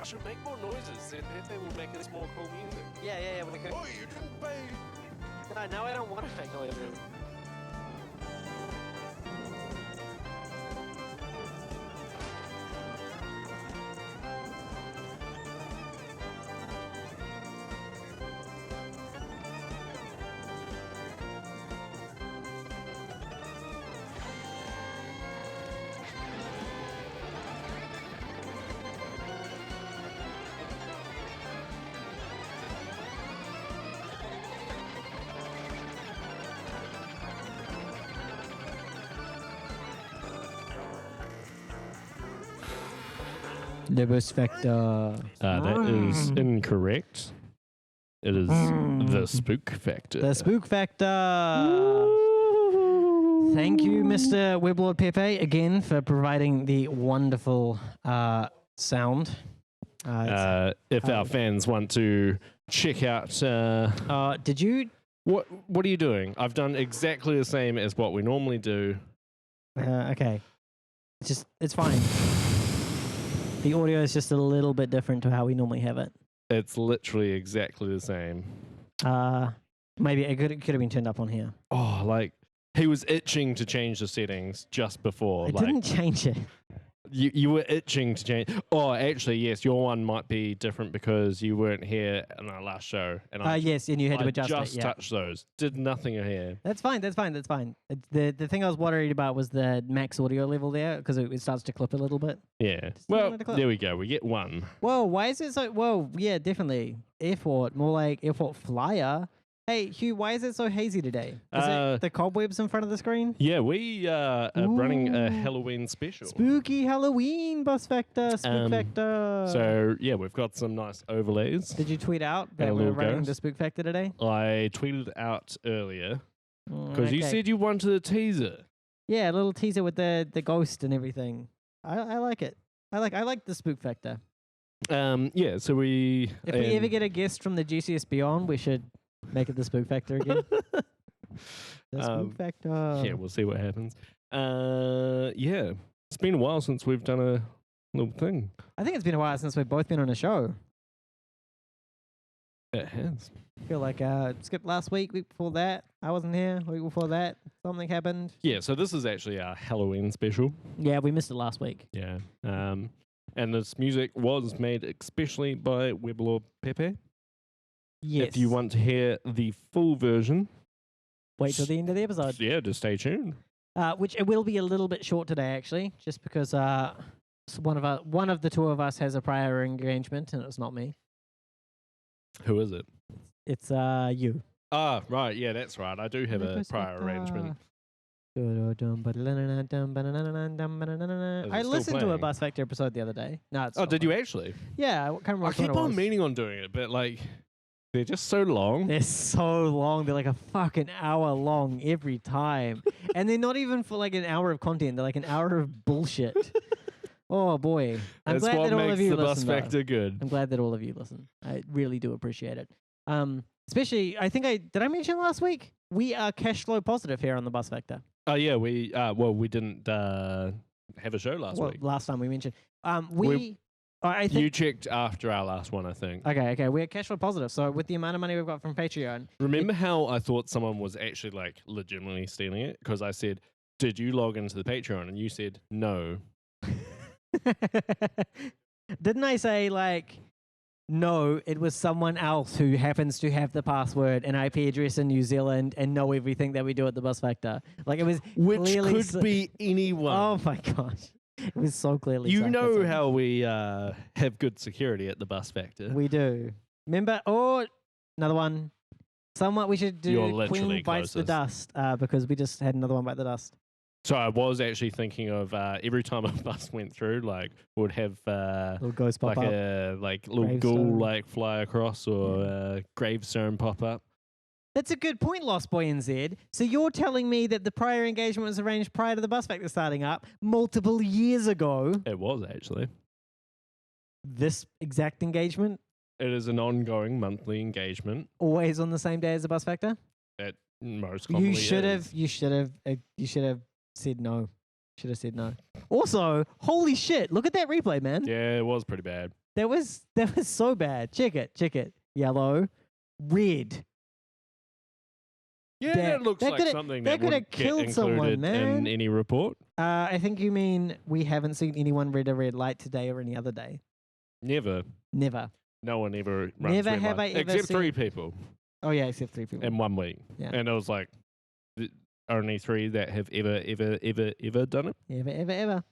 I should make more noises. Then they will make us more cool music. Yeah. When Oh, you didn't pay. no, now I don't want to make noises. The bus factor. That is incorrect. It is the spook factor. The spook factor. Thank you, Mr. Weblord Pepe, again for providing the wonderful sound. If our fans want to check out, did you? What are you doing? I've done exactly the same as what we normally do. Okay, it's fine. The audio is just a little bit different to how we normally have it. It's literally exactly the same. Maybe it could have been turned up on here. Oh, like he was itching to change the settings just before. I didn't change it. You were itching to change. Oh, actually, yes, your one might be different because you weren't here in our last show. And yes, and you had to adjust it. Just touched those. Did nothing here. That's fine. The thing I was worried about was the max audio level there because it starts to clip a little bit. Yeah. Well, there we go. We get one. Whoa, why is it so? Whoa, yeah, definitely. Airport, more like airport flyer. Hey, Hugh, why is it so hazy today? Is it the cobwebs in front of the screen? Yeah, we are running a Halloween special. Spooky Halloween bus factor, spook factor. So, yeah, we've got some nice overlays. Did you tweet out that we're running the spook factor today? I tweeted out earlier because you said you wanted a teaser. Yeah, a little teaser with the ghost and everything. I like it. I like the spook factor. Yeah, so we... If we ever get a guest from the GCS Beyond, we should... make it the spook factor again. The spook factor. Yeah, we'll see what happens. Yeah, it's been a while since we've done a little thing. I think it's been a while since we've both been on a show. It has. I feel like skipped last week before that. I wasn't here. Week before that, something happened. Yeah, so this is actually our Halloween special. Yeah, we missed it last week. Yeah. And this music was made especially by Weblord Pepe. Yes. If you want to hear the full version, wait till the end of the episode. Yeah, just stay tuned. Which it will be a little bit short today, actually, just because one of the two of us has a prior engagement, and it's not me. Who is it? It's you. Ah, right. Yeah, that's right. I do have a prior arrangement. I listened to a Bus Factor episode the other day. No, it's did you actually? Yeah, I can't remember. I keep on meaning on doing it, but like. They're just so long. They're so long. They're like a fucking hour long every time. And they're not even for like an hour of content. They're like an hour of bullshit. Oh, boy. I'm That's glad what that all makes of you the listen, Bus Factor good. I'm glad that all of you listen. I really do appreciate it. Especially, did I mention last week? We are cash flow positive here on the Bus Factor. Oh, yeah. We didn't have a show last week. Last time we mentioned. I think you checked after our last one, I think. Okay. We're cash flow positive. So with the amount of money we've got from Patreon. Remember how I thought someone was actually like legitimately stealing it? Because I said, did you log into the Patreon? And you said, no. Didn't I say like, no, it was someone else who happens to have the password and IP address in New Zealand and know everything that we do at the Bus Factor? Like it was Which clearly could be anyone. Oh my gosh. It was so clearly. You know how we have good security at the Bus Factor. We do. Remember? Oh, another one. Someone we should do. You're Queen bites the dust because we just had another one bite the dust. So I was actually thinking of every time a bus went through, like would have little ghost pop like up, a little ghoul like fly across or gravestone pop up. That's a good point, Lost Boy NZ. So you're telling me that the prior engagement was arranged prior to the Bus Factor starting up multiple years ago? It was, actually. This exact engagement? It is an ongoing monthly engagement. Always on the same day as the Bus Factor? It most commonly You should have said no. Should have said no. Also, holy shit, look at that replay, man. Yeah, it was pretty bad. That was so bad. Check it. Yellow, red. Yeah, that looks like something that could have wouldn't get killed someone, included man. in any report. I think you mean we haven't seen anyone read a red light today or any other day. Never. Never. No one ever runs Never red have lights. I ever Except 3 seen- people Oh yeah, except 3 people. in 1 week. Yeah. And it was like only 3 that have ever done it. Ever.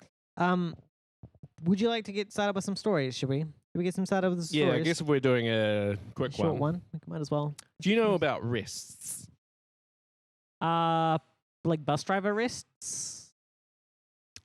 Would you like to get started with some stories? Should we? Should we get some started with the stories? Yeah, I guess if we're doing a quick short one. We might as well. Do you know about rests? Like bus driver arrests.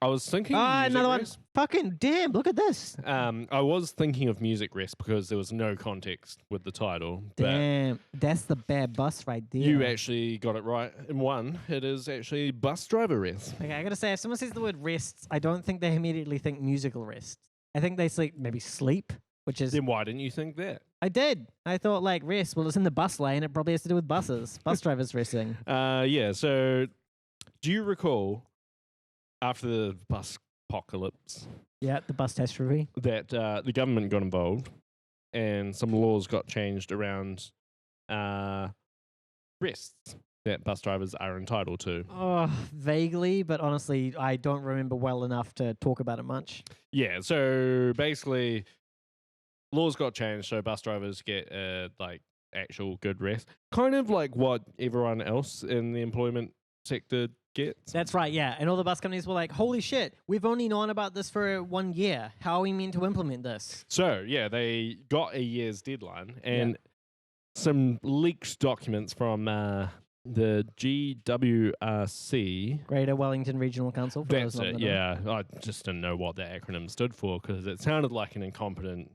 I was thinking Ah, music another one. rest. Fucking damn! Look at this. I was thinking of music rest because there was no context with the title. Damn, that's the bad bus right there. But you actually got it right in one. It is actually bus driver rest. Okay, I gotta say, if someone says the word rests, I don't think they immediately think musical rest. I think they maybe sleep, which is. Then why didn't you think that? I did. I thought like rest. Well, it's in the bus lane. It probably has to do with buses. Bus drivers resting. Yeah. So, do you recall after the bus apocalypse Yeah, the bus test review. that the government got involved and some laws got changed around rests that bus drivers are entitled to? Oh, vaguely, but honestly, I don't remember well enough to talk about it much. Yeah. So basically, laws got changed so bus drivers get like actual good rest, kind of like what everyone else in the employment sector gets. That's right, yeah. And all the bus companies were like, holy shit, we've only known about this for 1 year. How are we meant to implement this? So, yeah, they got a year's deadline and some leaked documents from the GWRC. Greater Wellington Regional Council. For That's those not it, in the know. yeah. I just didn't know what that acronym stood for because it sounded like an incompetent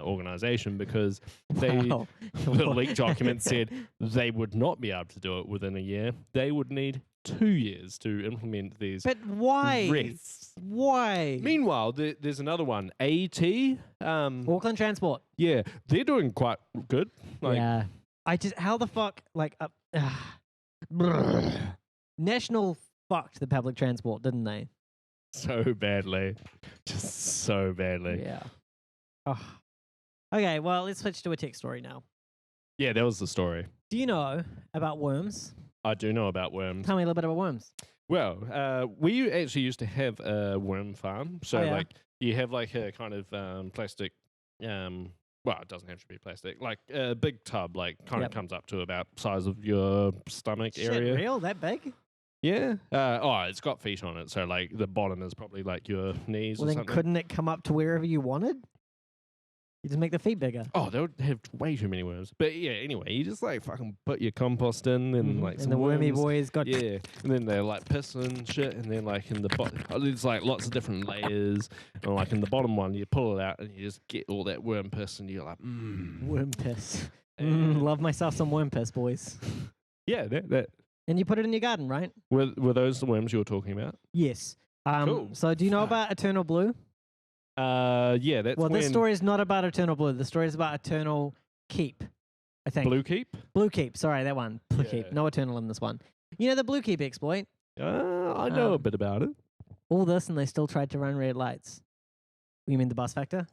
organization because Wow. the leaked document said they would not be able to do it within a year. They would need 2 years to implement these But why? rests. Why? Meanwhile, there's another one, AT. Auckland Transport. Yeah, they're doing quite good. Like, Yeah. How the fuck, National fucked the public transport, didn't they? so badly. Just so badly. Yeah. Oh. Okay, well, let's switch to a tech story now. Yeah, that was the story. Do you know about worms? I do know about worms. Tell me a little bit about worms. Well, we actually used to have a worm farm. So, Oh, yeah. like, you have like a kind of plastic, well, it doesn't have to be plastic, like a big tub, like kind of comes up to about size of your stomach area. Shit, real? That big? Yeah. It's got feet on it. So, like, the bottom is probably like your knees Well, or then something. couldn't it come up to wherever you wanted? You just make the feet bigger. Oh, they would have way too many worms. But yeah, anyway, you just like fucking put your compost in and like some and the wormy worms. boys got Yeah, and then they like piss and shit, and then like in the bottom, there's like lots of different layers, and like in the bottom one, you pull it out and you just get all that worm piss, and you're like, worm piss. And- Love myself some worm piss, boys. yeah, that. And you put it in your garden, right? Were those the worms you were talking about? Yes. Cool. So do you know Fuck. about Eternal Blue? Yeah, that's Well, when this story is not about Eternal Blue. The story is about Eternal Keep, I think. Blue Keep. Blue Keep. Sorry, that one. Blue Keep. Yeah. No Eternal in this one. You know the Blue Keep exploit? I know a bit about it. All this and they still tried to run red lights. You mean the bus factor?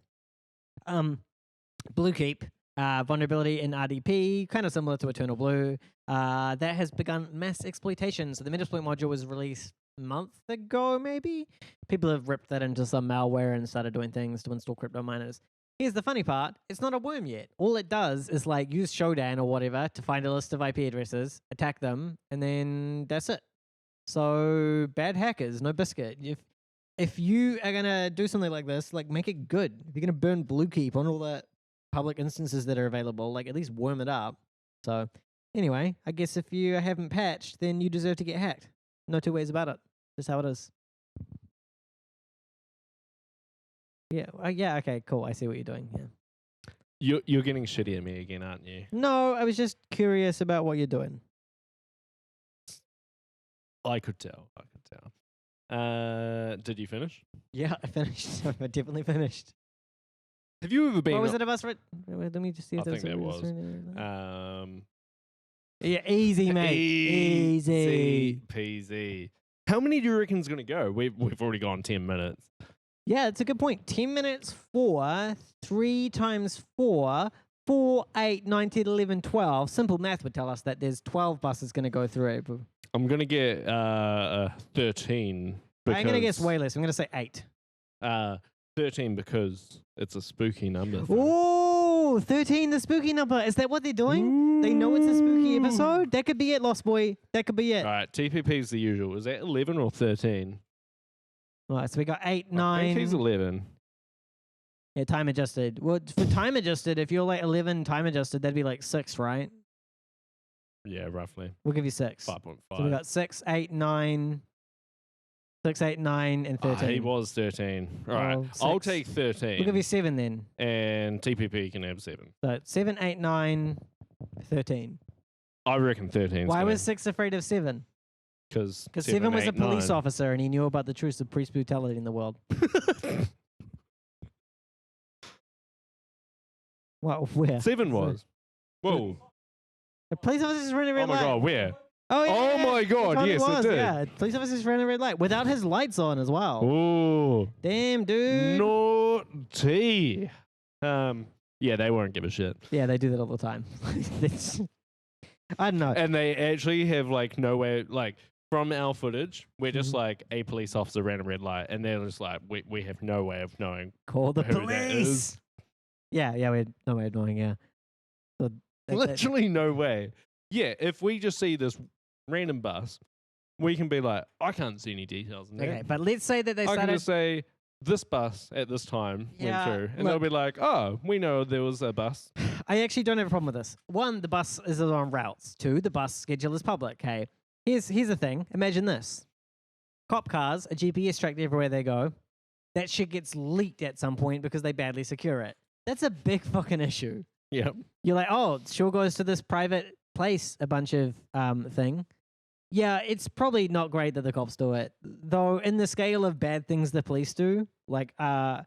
Blue Keep. Vulnerability in RDP, kind of similar to Eternal Blue. That has begun mass exploitation. So the Metasploit module was released a month ago, maybe? People have ripped that into some malware and started doing things to install crypto miners. Here's the funny part. It's not a worm yet. All it does is like use Shodan or whatever to find a list of IP addresses, attack them, and then that's it. So bad hackers, no biscuit. If you are going to do something like this, like make it good. If you're going to burn Blue Keep on all the public instances that are available, like at least worm it up. So anyway, I guess if you haven't patched, then you deserve to get hacked. No two ways about it. Just how it is. Yeah. Yeah. Okay. Cool. I see what you're doing. Yeah. You're getting shitty at me again, aren't you? No, I was just curious about what you're doing. I could tell. Did you finish? Yeah, I finished. I definitely finished. Have you ever been? What was it about? Let me just see if I there's think a there was. reason. Yeah, easy, mate. Easy. peasy. How many do you reckon's going to go? We've already gone 10 minutes. Yeah, it's a good point. 10 minutes for 3 times 4, 4, 8, 9, 10, 11, 12. Simple math would tell us that there's 12 buses going to go through it. I'm going to get 13. I'm going to guess way less. I'm going to say 8. 13 because it's a spooky number. Oh, 13, the spooky number. Is that what they're doing? They know it's a spooky episode? That could be it, Lost Boy. That could be it. All right, TPP's the usual. Is that 11 or 13? All right, so we got 8, I 9. think he's 11. Yeah, time adjusted. Well, for time adjusted, if you're like 11 time adjusted, that'd be like 6, right? Yeah, roughly. We'll give you 6. 5.5. So we got 6, 8, 9. 6, 8, 9, and 13. He was 13. All right, Well, I'll 6. take 13. We'll give you 7 then. And TPP can have 7. So 7, 8, 9, 13. I reckon 13. Why was 6 afraid of 7? Because 7 was a police officer and he knew about the truths of police brutality in the world. Well, where? 7 was. Whoa. The police officers ran a red Oh my light. god, where? Oh, yeah, Oh yeah, my God, totally yes, it was, did. Yeah, police officers ran a red light without his lights on as well. Ooh. Damn, dude. Naughty. Yeah, they won't give a shit. Yeah, they do that all the time. I don't know. And they actually have like no way, like from our footage, we're just like a police officer ran a red light, and they're just like, we have no way of knowing. Call the who that police. is. Yeah, we had no way of knowing, yeah. So Literally no way. Yeah, if we just see this random bus, we can be like, I can't see any details in there. Okay, but let's say that they I can started. just say this bus at this time Yeah, went through, and they'll look. be like, "Oh, we know there was a bus." I actually don't have a problem with this. 1, the bus is on routes. 2, the bus schedule is public. Okay, here's the thing. Imagine this: cop cars, a GPS tracked everywhere they go. That shit gets leaked at some point because they badly secure it. That's a big fucking issue. Yep. You're like, oh, it sure goes to this private place, a bunch of thing. Yeah, it's probably not great that the cops do it, though. In the scale of bad things the police do, like, I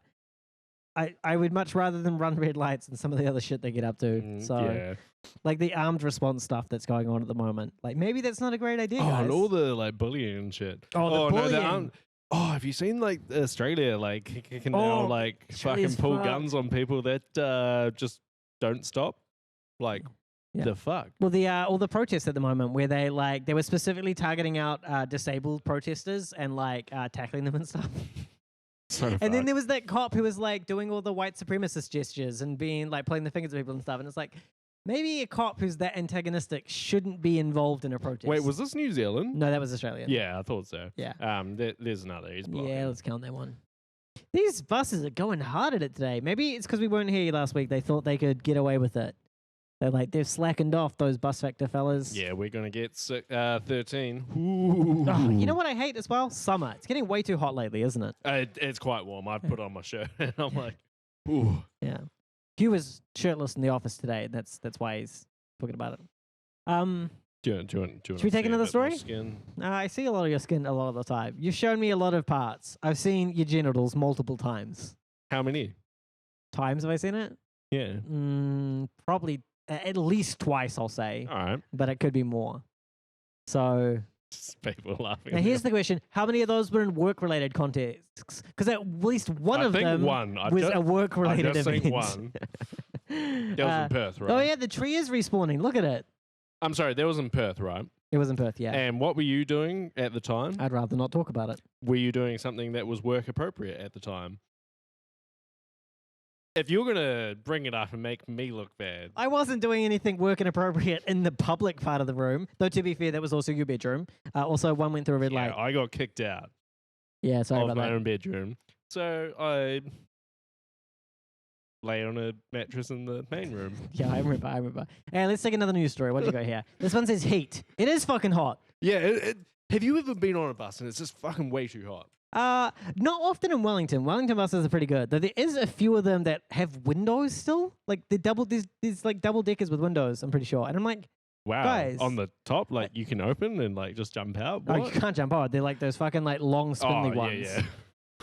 would much rather them run red lights than some of the other shit they get up to. So, yeah. like the armed response stuff that's going on at the moment, like maybe that's not a great idea, Oh, guys. and all the like bullying and shit. Oh, the no, bullying. they aren't. Oh, have you seen like Australia? Like, you can now like Australia's fucking pull fucked. guns on people that just don't stop. Like, Yeah. the fuck. Well, all the protests at the moment, where they were specifically targeting out disabled protesters and like tackling them and stuff. So And then there was that cop who was like doing all the white supremacist gestures and being like pointing the fingers at people and stuff. And it's like, maybe a cop who's that antagonistic shouldn't be involved in a protest. Wait, was this New Zealand? No, that was Australia. Yeah, I thought so. Yeah. There's another. He's blocking. Yeah, let's count that one. These buses are going hard at it today. Maybe it's because we weren't here last week. They thought they could get away with it. They've slackened off, those bus factor fellas. Yeah, we're gonna get 13. Oh, you know what I hate as well? Summer. It's getting way too hot lately, isn't it? It's quite warm. I put on my shirt and I'm like, ooh. Yeah. Hugh was shirtless in the office today. That's why he's talking about it. Do you want Should we take another story? Skin? I see a lot of your skin a lot of the time. You've shown me a lot of parts. I've seen your genitals multiple times. How many? Times have I seen it? Yeah. Probably at least twice, I'll say. All right. But it could be more. So Just people laughing. now here's the question. How many of those were in work-related contexts? Because at least one I of think them one. I was just, a work-related I just event. think one. That was in Perth, right? Oh, yeah, the tree is respawning. Look at it. I'm sorry, that was in Perth, right? It was in Perth, yeah. And what were you doing at the time? I'd rather not talk about it. Were you doing something that was work appropriate at the time? If you're going to bring it up and make me look bad. I wasn't doing anything work inappropriate in the public part of the room, though to be fair, that was also your bedroom. Also, one went through a red Yeah, light. I got kicked out Yeah, sorry of about my that. own bedroom. So I lay on a mattress in the main room. Yeah, I remember. Hey, let's take another news story. What do you got here? This one says heat. It is fucking hot. Yeah, have you ever been on a bus and it's just fucking way too hot? Not often in Wellington. Wellington buses are pretty good. Though there is a few of them that have windows still. Like there's like double deckers with windows, I'm pretty sure. And I'm like, Wow. Guys. On the top, like you can open and like just jump out? oh, What? you can't jump out. They're like those fucking like long spindly oh, ones. yeah.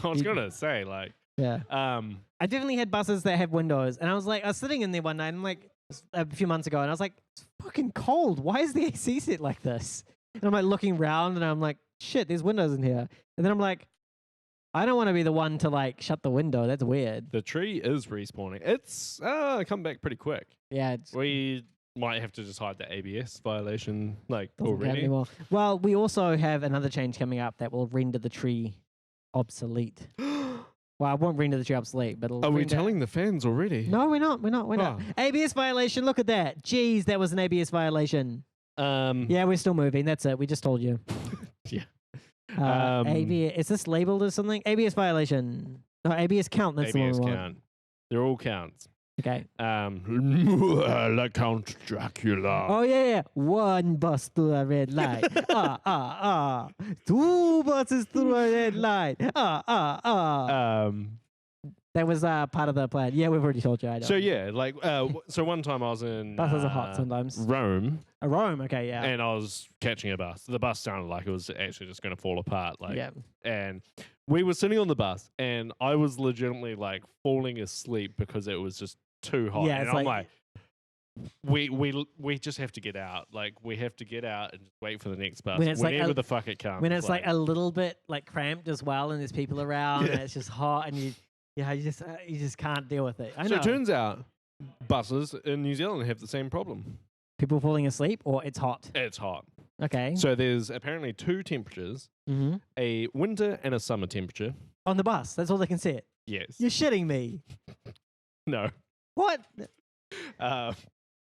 I was You- going to say, like, Yeah. I definitely had buses that have windows, and I was sitting in there one night, and like a few months ago, and I was like, it's fucking cold. Why is the AC set like this? And I'm like looking around, and I'm like, shit, there's windows in here. And then I'm like, I don't want to be the one to like shut the window. That's weird. The tree is respawning. It's come back pretty quick. Yeah, it's We might have to just hide the ABS violation like doesn't count already. anymore. Well, we also have another change coming up that will render the tree obsolete. Well, I won't render the tree obsolete, but it'll Are we render- telling the fans already? No, we're not. We're not. Oh. ABS violation. Look at that. Jeez, that was an ABS violation. Yeah, we're still moving. That's it. We just told you. Yeah. ABS. Is this labeled as something? ABS violation. No, ABS count. That's ABS the one we count. They're all counts. Okay. Like Count Dracula. Oh yeah. One bus through a red light. Two buses through a red light. That was part of the plan. Yeah, we've already told you. I know. So yeah, like so one time I was in Buses are hot sometimes. Rome, A Rome. Okay. Yeah. and I was catching a bus. The bus sounded like it was actually just going to fall apart. Like, yeah. and we were sitting on the bus, and I was legitimately like falling asleep because it was just too hot. Yeah, and it's I'm like- we just have to get out. Like, we have to get out and just wait for the next bus When it's like whenever a- the fuck it comes. When it's like a little bit like cramped as well, and there's people around, Yeah. and it's just hot, and you just can't deal with it. I so know. it turns out buses in New Zealand have the same problem. People falling asleep, or it's hot. It's hot. Okay. So there's apparently two temperatures: Mm-hmm. a winter and a summer temperature. On the bus, that's all they can sit. Yes. You're shitting me. No. What?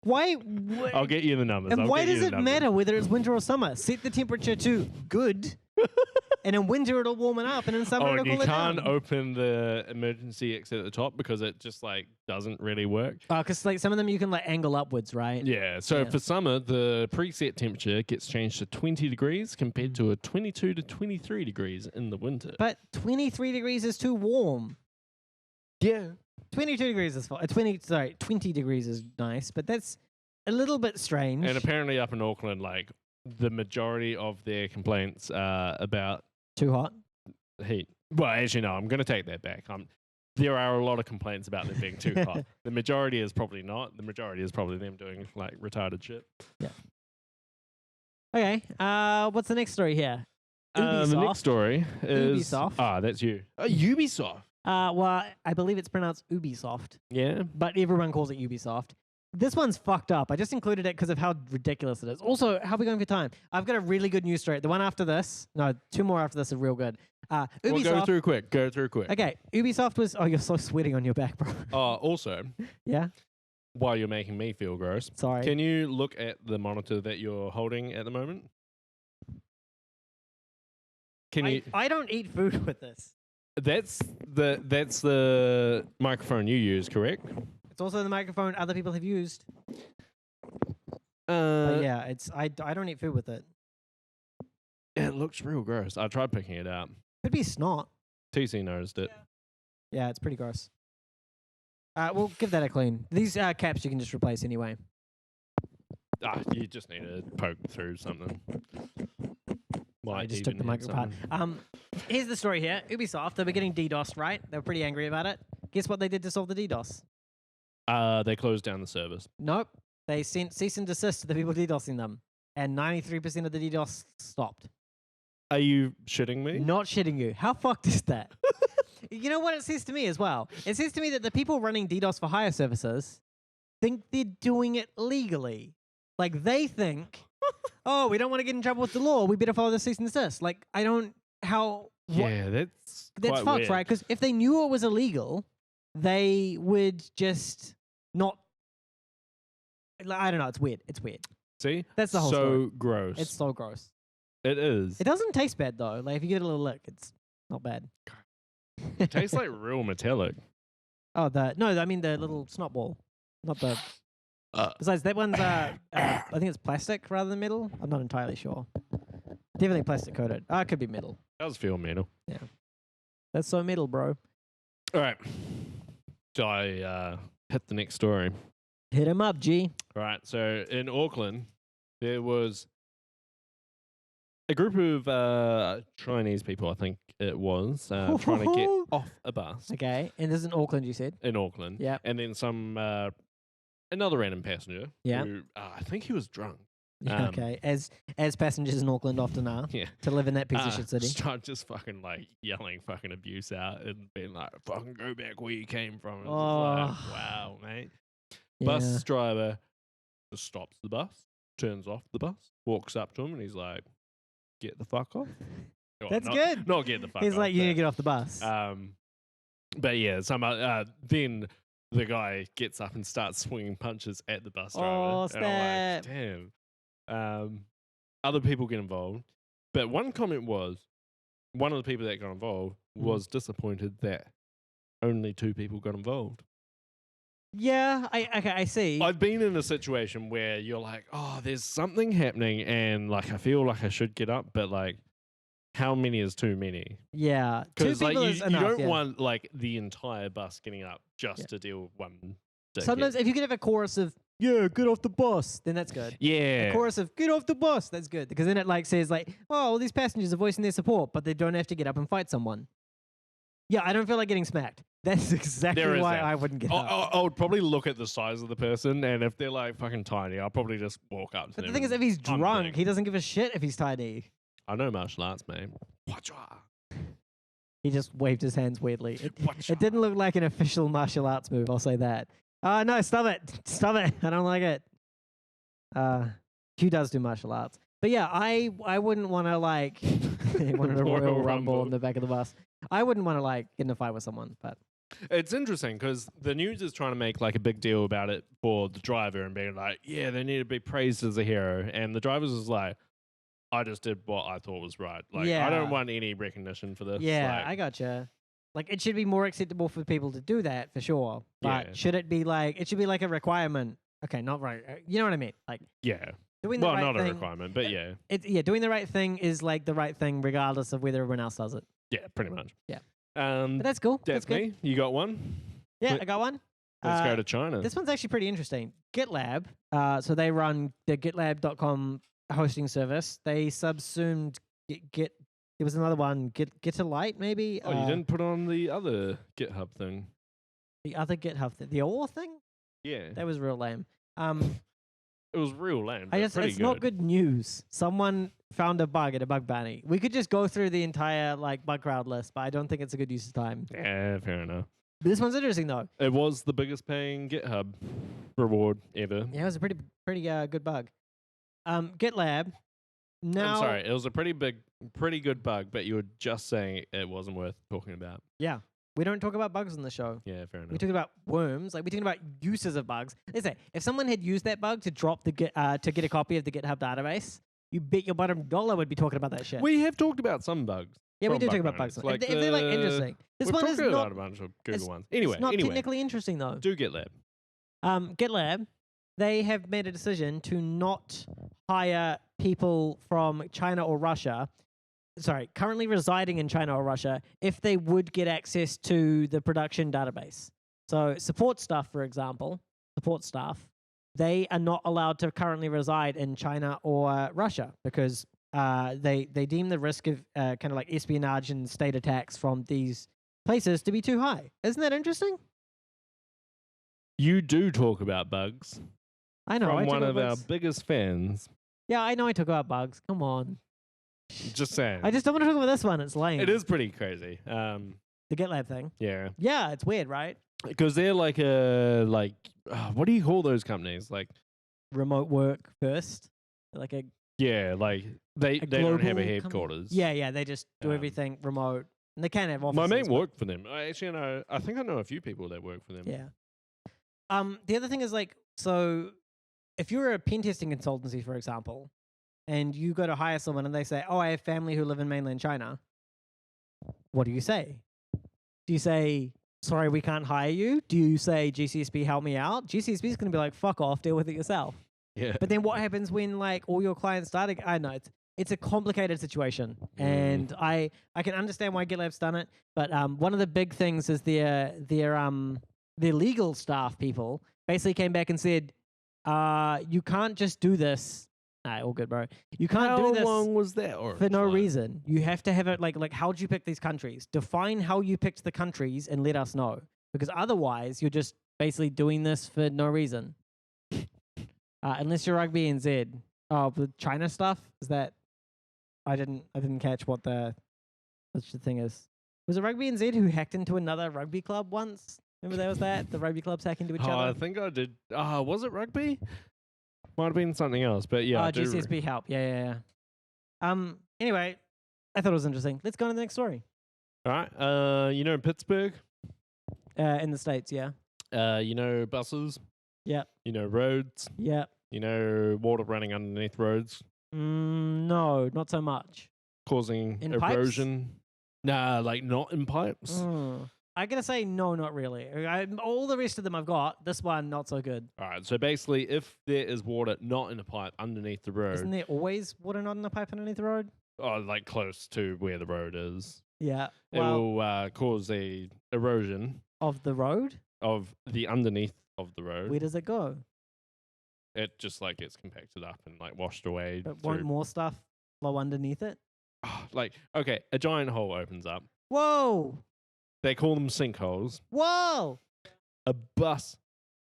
Why? I'll get you the numbers. And I'll why get you does the it numbers. matter whether it's winter or summer? Set the temperature to good, and in winter it'll warm it up, and in summer Oh, it'll and you cool it can't down. open the emergency exit at the top because it just like doesn't really work. Oh, because like some of them you can like angle upwards, right? Yeah. So Yeah. for summer, the preset temperature gets changed to 20 degrees compared to a 22 to 23 degrees in the winter. But 23 degrees is too warm. Yeah. 22 degrees is fine. 20 degrees is nice, but that's a little bit strange. And apparently up in Auckland, like the majority of their complaints are about Too hot. heat. Well, actually, no, I'm going to take that back. There are a lot of complaints about them being too hot. The majority is probably not. The majority is probably them doing like retarded shit. Okay. What's the next story here? The Ubisoft. next story is Ubisoft. That's you. Ubisoft. Well, I believe it's pronounced Ubisoft, Yeah. but everyone calls it Ubisoft. This one's fucked up. I just included it because of how ridiculous it is. Also, how are we going for time? I've got a really good news story. The one after this, no, two more after this are real good. We'll Ubisoft. go through quick. Go through quick. Okay, Ubisoft was. Oh, you're so sweating on your back, bro. Also, Yeah. while you're making me feel gross, Sorry. can you look at the monitor that you're holding at the moment? Can you? I don't eat food with this. That's the microphone you use, correct? It's also the microphone other people have used. But yeah, I don't eat food with it. It looks real gross. I tried picking it out. Could be snot. TC noticed it. Yeah, it's pretty gross. We'll give that a clean. These caps you can just replace anyway. You just need to poke through something. I just even took the hit mic apart. something. Here's the story here. Ubisoft, they were getting DDoS, right? They were pretty angry about it. Guess what they did to solve the DDoS? They closed down the service. Nope. They sent cease and desist to the people DDoSing them. And 93% of the DDoS stopped. Are you shitting me? Not shitting you. How fucked is that? You know what it says to me as well? It says to me that the people running DDoS for hire services think they're doing it legally. Like, they think, oh, we don't want to get in trouble with the law. We better follow the cease and desist. Like, I don't... How... Yeah, that's That's quite fucked, weird. right? Because if they knew it was illegal, they would just not... Like, I don't know. It's weird. It's weird. See? That's the whole so story. gross. It's so gross. It is. It doesn't taste bad, though. Like, if you get a little lick, it's not bad. It tastes like real metallic. Oh, I mean the little snot ball, not the. Besides, that one's I think it's plastic rather than metal. I'm not entirely sure. Definitely plastic coated. It could be metal. Does feel metal. That's so metal, bro. All right. Shall I hit the next story? Hit him up, G. All right. So in Auckland, there was a group of Chinese people, I think it was, trying to get off a bus Okay, and this is in Auckland, you said. in Auckland. Yeah. And then another random passenger. Yeah. Who, I think he was drunk. Yeah, okay. As passengers in Auckland often are, Yeah. to live in that piece of shit city. Start just fucking like yelling fucking abuse out and being like, fucking go back where you came from. It's just like, Oh. wow, mate. Yeah. Bus driver just stops the bus, turns off the bus, walks up to him, and he's like, get the fuck off. Well, That's not, good. Not get the fuck off. He's like, you need to get off the bus. But yeah, then the guy gets up and starts swinging punches at the bus driver. Oh, and I'm like, snap. damn. Other people get involved. But one comment was, one of the people that got involved was disappointed that only 2 people got involved. Yeah, I see. I've been in a situation where you're like, oh, there's something happening, and like I feel like I should get up, but like, how many is too many? Yeah, 2 Because like people you is enough. don't yeah. want like the entire bus getting up just to deal with one. Sometimes if you could have a chorus of "Yeah, get off the bus," then that's good. Yeah. A chorus of "Get off the bus," that's good because then it like says like, "Oh, all these passengers are voicing their support, but they don't have to get up and fight someone." Yeah, I don't feel like getting smacked. That's exactly why I wouldn't get up. I would probably look at the size of the person, and if they're like fucking tiny, I'll probably just walk up to them. But the thing is, if he's I'm drunk, big. he doesn't give a shit if he's tiny. I know martial arts, man. He just waved his hands weirdly. Watcha. It didn't look like an official martial arts move, I'll say that. No, stop it. Stop it. I don't like it. Q does do martial arts. But yeah, I wouldn't want to like he wanted a Royal Rumble in the back of the bus. I wouldn't want to like get in a fight with someone, but It's interesting because the news is trying to make like a big deal about it for the driver and being like, yeah, they need to be praised as a hero. And the driver's is like, I just did what I thought was right. Like, I don't Yeah. want any recognition for this. yeah, Like, I gotcha. Like it should be more acceptable for people to do that for sure. But Yeah. should it be like it should be like a requirement? Okay, not right. You know what I mean? Like yeah. doing the Well, right not thing. a requirement, but yeah. Doing the right thing is like the right thing regardless of whether everyone else does it. Yeah, pretty much. Yeah. But that's cool. That's good. me. You got one? Yeah, Let- I got one. Let's go to China. This one's actually pretty interesting. GitLab, so they run the GitLab.com hosting service. They subsumed Git. There was another one, GitLite maybe. Oh, you didn't put on the other GitHub thing. The other GitHub, the OR thing. Yeah. That was real lame. It was real lame. I but guess pretty it's not good news. Someone found a bug at a bug bounty. We could just go through the entire like bug crowd list, but I don't think it's a good use of time. Yeah, fair enough. But this one's interesting though. It was the biggest paying GitHub reward ever. Yeah, it was a pretty good bug. GitLab. Now, I'm sorry, it was a pretty good bug, but you were just saying it wasn't worth talking about. Yeah, we don't talk about bugs on the show. Yeah, fair enough. We talk about worms, like we're talking about uses of bugs. Let's say if someone had used that bug to drop the to get a copy of the GitHub database, you bet your bottom dollar would be talking about that shit. We have talked about some bugs. Yeah, we from do talk bug about bounties, bugs. like if they're like interesting. This We've one talked is about not. a bunch of it's- Google ones. Anyway, It's not technically interesting though. do GitLab. GitLab, they have made a decision to not hire people from China or Russia. Sorry, currently residing in China or Russia, if they would get access to the production database. So support staff, for example, they are not allowed to currently reside in China or Russia because they deem the risk of kind of like espionage and state attacks from these places to be too high. Isn't that interesting? You do talk about bugs I know. I from talk one about of our bugs. biggest fans. Yeah, I know I talk about bugs. Come on. Just saying. I just don't want to talk about this one. It's lame. It is pretty crazy. The GitLab thing. Yeah. Yeah, it's weird, right? Because they're like what do you call those companies? Like, Remote work first. Like a yeah, like they don't have global a company? headquarters. yeah, they just do Um, everything remote. And they can have offices. My mate but- worked for them. I think I know a few people that work for them. Yeah. The other thing is like, so if you're a pen testing consultancy, for example, and you go to hire someone and they say, "Oh, I have family who live in mainland China," what do you say? Do you say, "Sorry, we can't hire you"? Do you say, "GCSB, help me out"? GCSB is going to be like, "Fuck off, deal with it yourself." Yeah. But then what happens when like all your clients start? I know it's a complicated situation, and I can understand why GitLab's done it. But one of the big things is their legal staff people basically came back and said, "You can't just do this." Nah, all good, bro. You can't do this How long was that? Or for no reason. You have to have it like how'd you pick these countries? Define how you picked the countries and let us know, because otherwise you're just basically doing this for no reason. Unless you're Rugby NZ, Oh, the China stuff? Is that I didn't catch what the thing is. Was it Rugby NZ who hacked into another rugby club once? Remember there was that? The rugby clubs hacking into each I other? think I did. Was it rugby? Might have been something else, but yeah. I do GCSB help. Yeah. Anyway, I thought it was interesting. Let's go on to the next story. All right. You know Pittsburgh? In the States, yeah. You know buses? Yep. You know roads? Yep. You know water running underneath roads? No, not so much. Causing In erosion? Nah, like not in pipes. I gotta say, no, not really. All the rest of them I've got. This one, not so good. All right. So basically, if there is water not in a pipe underneath the road, Isn't there always water not in a pipe underneath the road? like close to where the road is, Yeah. it Well, will cause a erosion of the road? of the underneath of the road. Where does it go? It just like gets compacted up and like washed away. But won't more stuff flow underneath it? Like, okay, a giant hole opens up. Whoa! They call them sinkholes. Whoa! A bus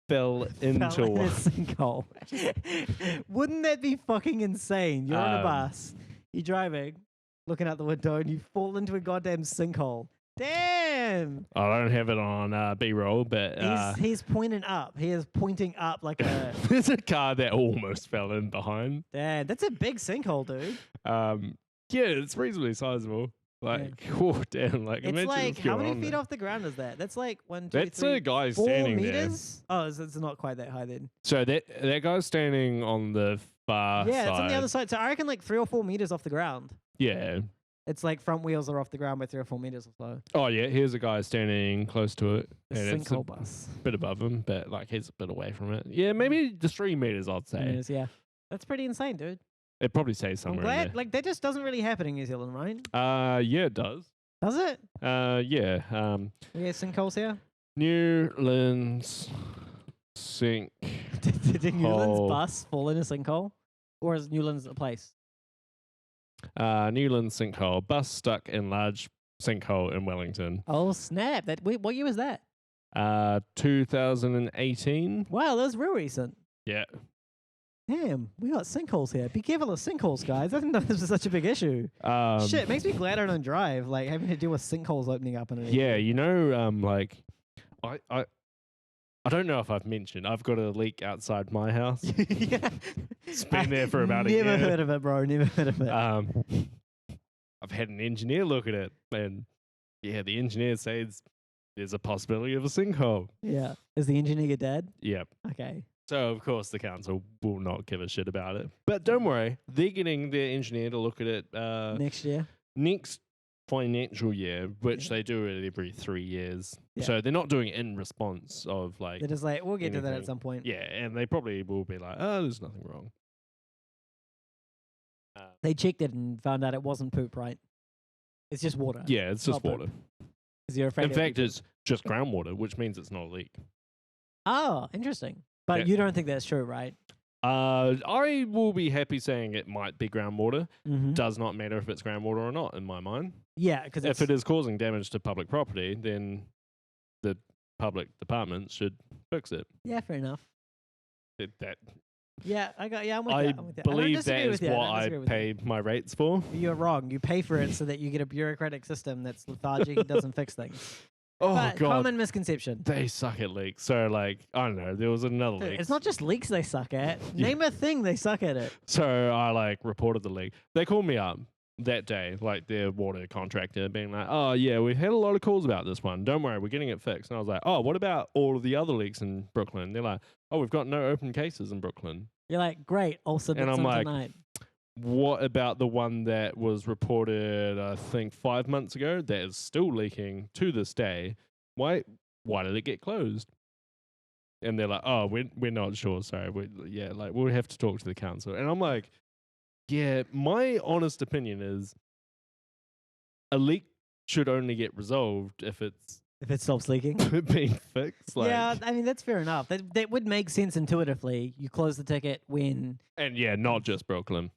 fell into Fell in a one. sinkhole. Wouldn't that be fucking insane? You're on a Um, bus, you're driving, looking out the window, and you fall into a goddamn sinkhole. Damn! I don't have it on B-roll, but He's pointing up. He is pointing up like a. there's a car that almost fell in behind. Damn, that's a big sinkhole, dude. Yeah, it's reasonably sizable. Like, oh damn! Like, It's imagine like if you're how many on feet there. off the ground is that? That's like 1, 2, That's 3, a guy 4 standing meters. Oh, it's not quite that high then. there. So that guy's standing on the far Yeah, side. it's on the other side. So I reckon like 3 or 4 meters off the ground. Yeah. It's like front wheels are off the ground by 3 or 4 meters or so. Oh yeah. Here's a guy standing close to it, The and it's a sinkhole bus. bit above him, but like he's a bit away from it. Yeah, maybe just 3 meters. I'd say. Meters, yeah. That's pretty insane, dude. It probably says I'm somewhere. glad. Like that just doesn't really happen in New Zealand, right? Yeah, it does. Does it? Yeah. We have sinkholes here. Newlands sink. Did Newlands Hole. bus fall in a sinkhole, or is Newlands a place? Newlands sinkhole. Bus stuck in large sinkhole in Wellington. Oh snap! What year was that? 2018. Wow, that was real recent. Yeah. Damn, we got sinkholes here. Be careful of sinkholes, guys. I didn't know this was such a big issue. Shit, makes me glad I don't drive. Like having to deal with sinkholes opening up underneath. Yeah, you know, like I don't know if I've mentioned I've got a leak outside my house. Yeah. It's been there for about a year. Never heard of it, bro. Never heard of it. I've had an engineer look at it, and yeah, the engineer says there's a possibility of a sinkhole. Yeah. Is the engineer your dad? Yep. Okay. So of course the council will not give a shit about it. But don't worry, they're getting their engineer to look at it Next year. next financial year, which Yeah. they do it every 3 years. Yeah. So they're not doing it in response of like They're just like, we'll get to that at anything. some point. yeah, and they probably will be like, oh, there's nothing wrong. They checked it and found out it wasn't poop, right? It's just water. Yeah, it's just Not poop. water. 'Cause you're afraid In it'll be fact, poop. it's just groundwater, which means it's not a leak. Oh, interesting. But Yeah. you don't think that's true, right? I will be happy saying it might be groundwater. Mm-hmm. Does not matter if it's groundwater or not, in my mind. Yeah, because If it is causing damage to public property, then the public department should fix it. yeah, fair enough. That Yeah, I'm with I that. I'm with that. I don't believe that disagree is with you. what don't I disagree with you. pay my rates for. You're wrong. You pay for it so that you get a bureaucratic system that's lethargic and doesn't fix things. Oh But god, common misconception. they suck at leaks. So like, I don't know, there was another Dude, leak. it's not just leaks they suck at. Yeah. Name a thing they suck at it. So I like reported the leak. They called me up that day, like their water contractor, being like, "Oh yeah, we've had a lot of calls about this one. Don't worry, we're getting it fixed." And I was like, "Oh, what about all of the other leaks in Brooklyn?" They're like, "Oh, we've got no open cases in Brooklyn." You're like, great, I'll submit And I'm some like, tonight. What about the one that was reported, I think, 5 months ago that is still leaking to this day? Why did it get closed? And they're like, "Oh, we're not sure. Sorry, we'll have to talk to the council." And I'm like, "Yeah, my honest opinion is a leak should only get resolved if it's If it stops leaking. being fixed." Like, Yeah, I mean, that's fair enough. That would make sense intuitively. You close the ticket when and yeah, not just Brooklyn.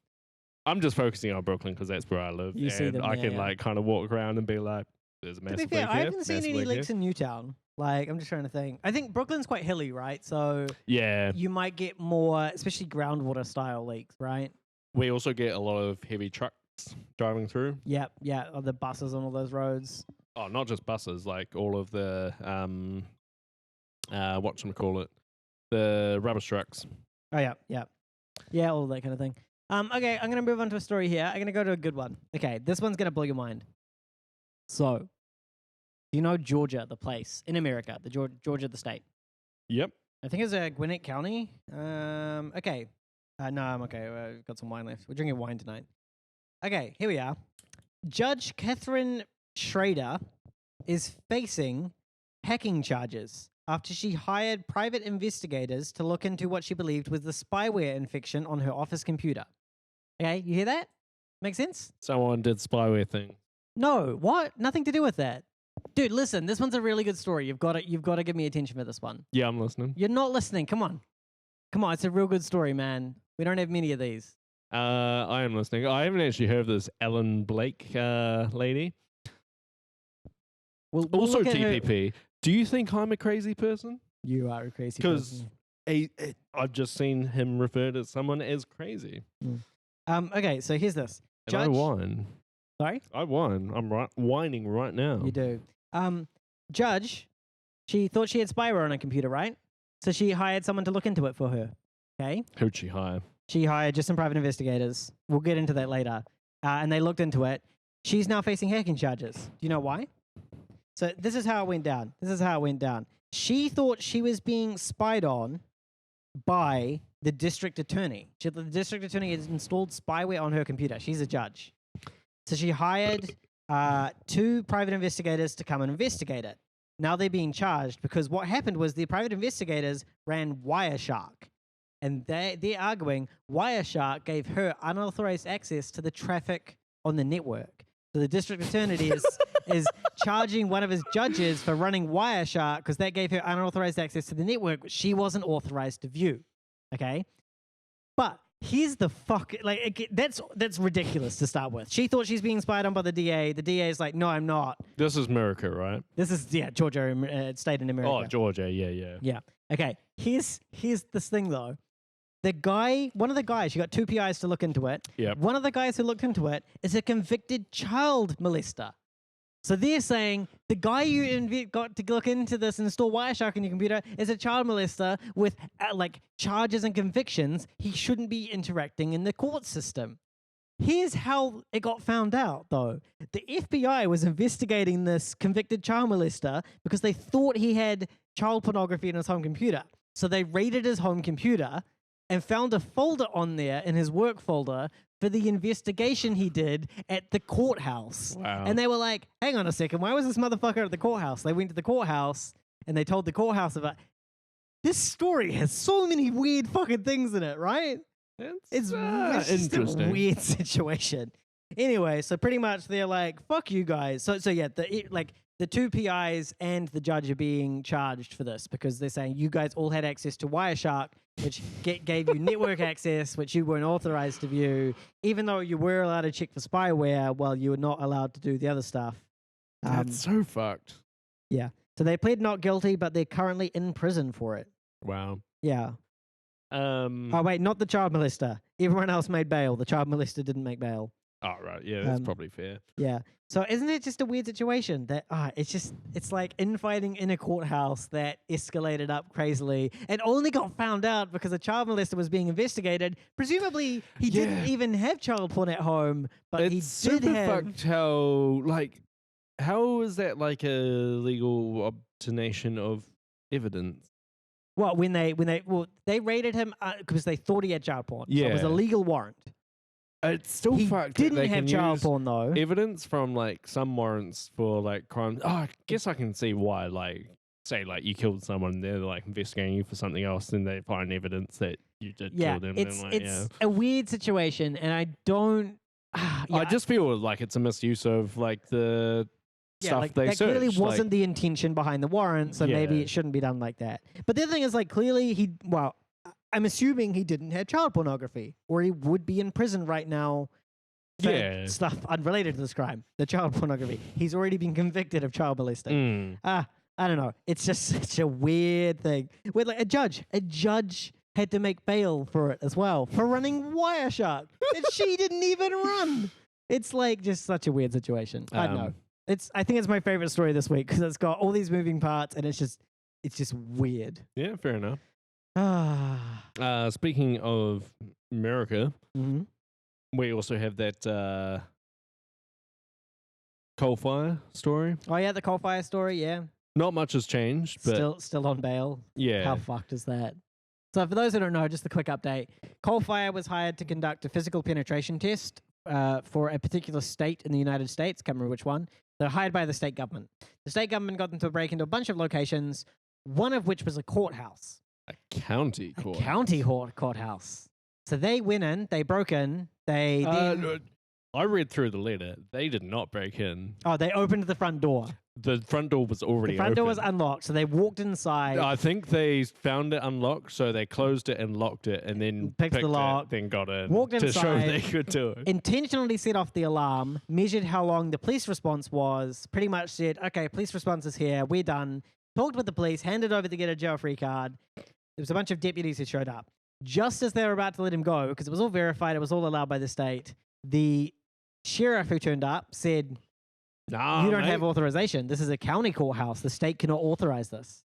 I'm just focusing on Brooklyn because that's where I live, You see and them I there, can yeah. like kind of walk around and be like, "There's a To be massive fair, leak I here, haven't seen massive any leak leaks here." in Newtown. Like, I'm just trying to think. I think Brooklyn's quite hilly, right? So Yeah. you might get more, especially groundwater style leaks, right? We also get a lot of heavy trucks driving through. Yep, yeah, or the buses on all those roads. Oh, not just buses, like all of the whatchamacallit, the rubbish trucks. Oh yeah, yeah, yeah, all that kind of thing. Okay, I'm gonna move on to a story here. I'm gonna go to a good one. Okay, this one's gonna blow your mind. So, do you know Georgia, the place in America, the Georgia, the state? Yep. I think it's Gwinnett County. Okay. No, I'm okay. We've got some wine left. We're drinking wine tonight. Okay, here we are. Judge Catherine Schrader is facing hacking charges after she hired private investigators to look into what she believed was the spyware infection on her office computer. Okay, you hear that? Make sense? Someone did spyware thing. No, what? Nothing to do with that. Dude, listen, this one's a really good story. You've got to give me attention for this one. Yeah, I'm listening. You're not listening. Come on. Come on, it's a real good story, man. We don't have many of these. I am listening. I haven't actually heard of this Ellen Blake lady. We'll Also look at her- TPP. Do you think I'm a crazy person? You are a crazy Because person. I've just seen him refer to someone as crazy. Okay, so here's this. And I won. Sorry? I won. I'm whining right now. You do. Judge, she thought she had spyware on her computer, right? So she hired someone to look into it for her. Okay? Who'd she hire? She hired just some private investigators. We'll get into that later. And they looked into it. She's now facing hacking charges. Do you know why? So this is how it went down. She thought she was being spied on by the district attorney. The district attorney had installed spyware on her computer. She's a judge. So she hired 2 private investigators to come and investigate it. Now they're being charged because what happened was the private investigators ran Wireshark. And they're arguing Wireshark gave her unauthorized access to the traffic on the network. So the district attorney is charging one of his judges for running Wireshark because that gave her unauthorized access to the network, which she wasn't authorized to view. Okay? But here's the that's ridiculous to start with. She thought she's being spied on by the DA. The DA is like, no, I'm not. This is America, right? This is, Georgia, state in America. Oh, Georgia. Yeah. Yeah. Okay. Here's this thing, though. One of the guys, she got 2 PIs to look into it. Yep. One of the guys who looked into it is a convicted child molester. So they're saying the guy you got to look into this and install Wireshark on your computer is a child molester with charges and convictions. He shouldn't be interacting in the court system. Here's how it got found out, though. The FBI was investigating this convicted child molester because they thought he had child pornography in his home computer. So they raided his home computer and found a folder on there in his work folder for the investigation he did at the courthouse. Wow. And they were like, hang on a second, why was this motherfucker at the courthouse? They went to the courthouse and they told the courthouse about this story has so many weird fucking things in it, right? It's just a weird situation. Anyway, so pretty much they're like, fuck you guys. So yeah, the 2 PIs and the judge are being charged for this because they're saying you guys all had access to Wireshark, which gave you network access, which you weren't authorized to view, even though you were allowed to check for spyware while you were not allowed to do the other stuff. That's so fucked. Yeah. So they pled not guilty, but they're currently in prison for it. Wow. Yeah. Oh, wait, not the child molester. Everyone else made bail. The child molester didn't make bail. Oh, right. Yeah, that's probably fair. Yeah. So isn't it just a weird situation that it's like infighting in a courthouse that escalated up crazily and only got found out because a child molester was being investigated. Presumably he didn't even have child porn at home, but It's he did super have. fucked how is that like a legal obtention of evidence? Well, when they raided him because they thought he had child porn. So it was a Yeah. legal warrant. It's still He fucked. that didn't they have can child use porn though. evidence from like some warrants for like crimes. Oh, I guess I can see why. Say you killed someone, they're like investigating you for something else, and they find evidence that you did kill them. It's and, a weird situation, and I don't. I just feel like it's a misuse of like the stuff they that searched. clearly wasn't the intention behind the warrant, so maybe Yeah. it shouldn't be done like that. But the other thing is, clearly I'm assuming he didn't have child pornography, or he would be in prison right now for stuff unrelated to this crime, the child pornography. He's already been convicted of child molesting. I don't know. It's just such a weird thing. Where like a judge had to make bail for it as well for running Wireshark, and she didn't even run. It's like just such a weird situation. I don't know. I think it's my favorite story this week because it's got all these moving parts and it's just weird. Yeah, fair enough. Ah. Speaking of America, Mhm. we also have that coal fire story. Oh yeah, the coal fire story. Yeah, Not much has changed, but still on bail. yeah. How fucked is that? So for those who don't know, just a quick update. Coal Fire was hired to conduct a physical penetration test for a particular state in the United States. Can't remember which one. They're hired by the state government. The state government got them to break into a bunch of locations, one of which was a courthouse. A county court. A county courthouse. So they went in, they broke in, they... I read through the letter. They did not break in. Oh, they opened the front door. The front door was already The front door was open. unlocked, so they walked inside. I think they found it unlocked, so they closed it and locked it, and then Picked the lock, it, then got in walked to show inside, they could do it. intentionally set off the alarm, measured how long the police response was, pretty much said, okay, police response is here, we're done, talked with the police, handed over to get a jail-free card. There was a bunch of deputies who showed up. Just as they were about to let him go, because it was all verified, it was all allowed by the state, the sheriff who turned up said, Nah, you don't mate. have authorization. This is a county courthouse. The state cannot authorize this.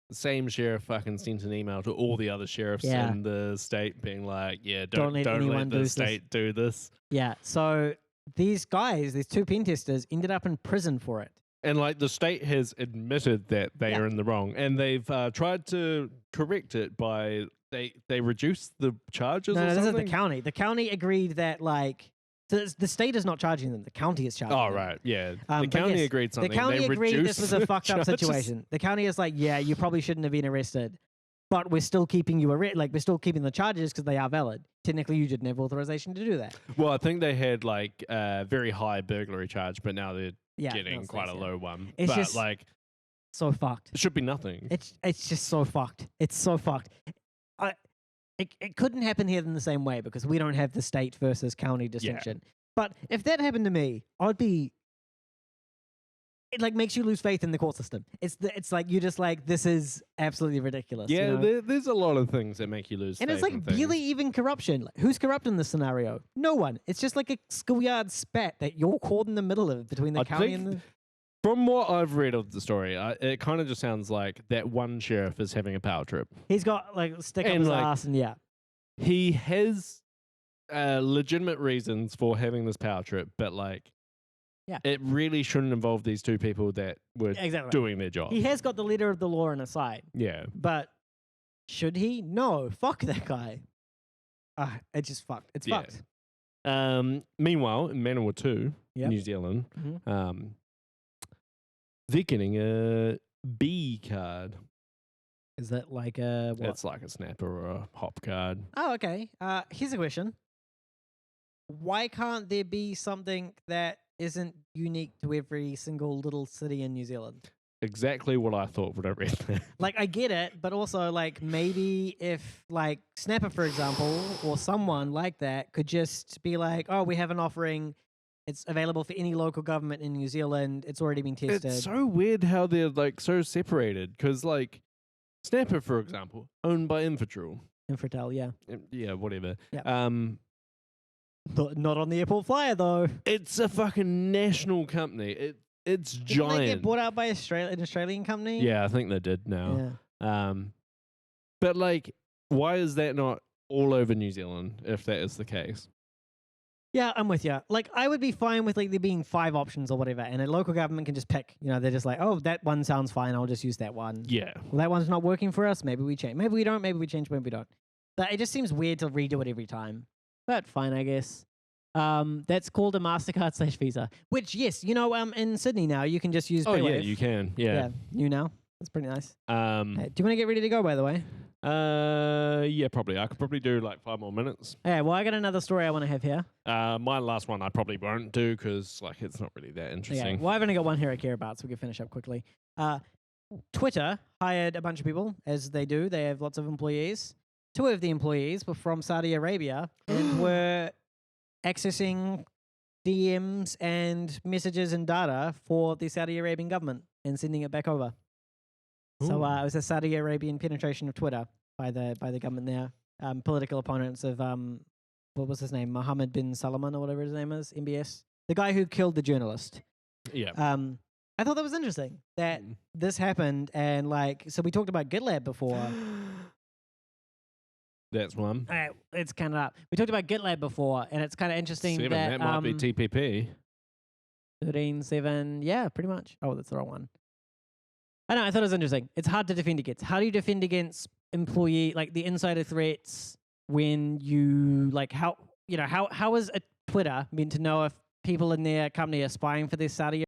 The same sheriff fucking sent an email to all the other sheriffs Yeah. in the state being like, yeah, Don't don't let anyone let do the this. state do this. Yeah, so these guys, these two pen testers, ended up in prison for it. And like the state has admitted that they Yeah. are in the wrong, and they've tried to correct it by they reduced the charges. No, or this is something? the county. The county agreed that so the state is not charging them. The county is charging Oh them. right, yeah. The But county yes, agreed something. The county they agreed this reduced was a the fucked up charges. situation. The county is like, yeah, you probably shouldn't have been arrested, but we're still keeping you we're still keeping the charges because they are valid. Technically, you didn't have authorization to do that. Well, I think they had like a very high burglary charge, but now they're Yeah, no, getting it's quite less, a yeah. low one. It's but just- like So fucked. it should be nothing. It's just so fucked. It's so fucked. It couldn't happen here in the same way because we don't have the state versus county distinction. But if that happened to me, it like makes you lose faith in the court system. It's like you just like this is absolutely ridiculous. Yeah, you know? there's a lot of things that make you lose And faith it's like in things. barely even corruption. Like, who's corrupt in this scenario? No one. It's just like a schoolyard spat that you're caught in the middle of between the I county think and the... From what I've read of the story, it kind of just sounds like that one sheriff is having a power trip. He's got like a stick up And, his like, ass and yeah. He has legitimate reasons for having this power trip, but like, Yeah. it really shouldn't involve these two people that were Exactly. doing their job. He has got the leader of the law on his side. Yeah. But should he? No. Fuck that guy. It's just fucked. It's Yeah. fucked. Meanwhile, in Manowar 2, Yep. New Zealand, Mhm. they're getting a B card. Is that like a what? It's like a snapper or a hop card. Oh, okay. Here's a question. Why can't there be something that isn't unique to every single little city in New Zealand? Exactly what I thought when I read that. Like, I get it, but also, like, maybe if, like, Snapper, for example, or someone like that could just be like, oh, we have an offering. It's available for any local government in New Zealand. It's already been tested. It's so weird how they're like so separated because like Snapper, for example, owned by Infratel. Infratel, yeah. Yeah, whatever. Yeah. Not on the airport flyer, though. It's a fucking national company. It's Didn't giant. they get bought out by an Australian company? Yeah, I think they did now. Yeah. But like, why is that not all over New Zealand if that is the case? Yeah, I'm with you. Like, I would be fine with like there being 5 options or whatever, and a local government can just pick. You know, they're just like, oh, that one sounds fine. I'll just use that one. Yeah. Well, that one's not working for us. Maybe we change. Maybe we don't. Maybe we change. Maybe we don't. But it just seems weird to redo it every time. But fine, I guess. That's called a MasterCard / Visa. Which, yes, you know, in Sydney now you can just use. Oh yeah, PayWave. you can. Yeah. You now. That's pretty nice. Hey, Um. do you want to get ready to go? By the way. Yeah, probably. I could probably do like 5 more minutes. Yeah. Well, I got another story I want to have here. My last one I probably won't do because like it's not really that Yeah. interesting. Well, I've only got one here I care about, so we can finish up quickly. Twitter hired a bunch of people, as they do. They have lots of employees. 2 of the employees were from Saudi Arabia and were accessing DMs and messages and data for the Saudi Arabian government and sending it back over. So Ooh. it was a Saudi Arabian penetration of Twitter by the government there. Political opponents of what was his name, Mohammed bin Salman or whatever his name is, MBS, the guy who killed the journalist. Yeah. I thought that was interesting that this happened, and so we talked about GitLab before. That's one. All right, it's kind of up. We talked about GitLab before, and it's kind of interesting 7, that might be TPP. 13.7, yeah, pretty much. Oh, that's the wrong one. I know. I thought it was interesting. It's hard to defend against. How do you defend against the insider threats when you how is a Twitter meant to know if people in their company are spying for their Saudi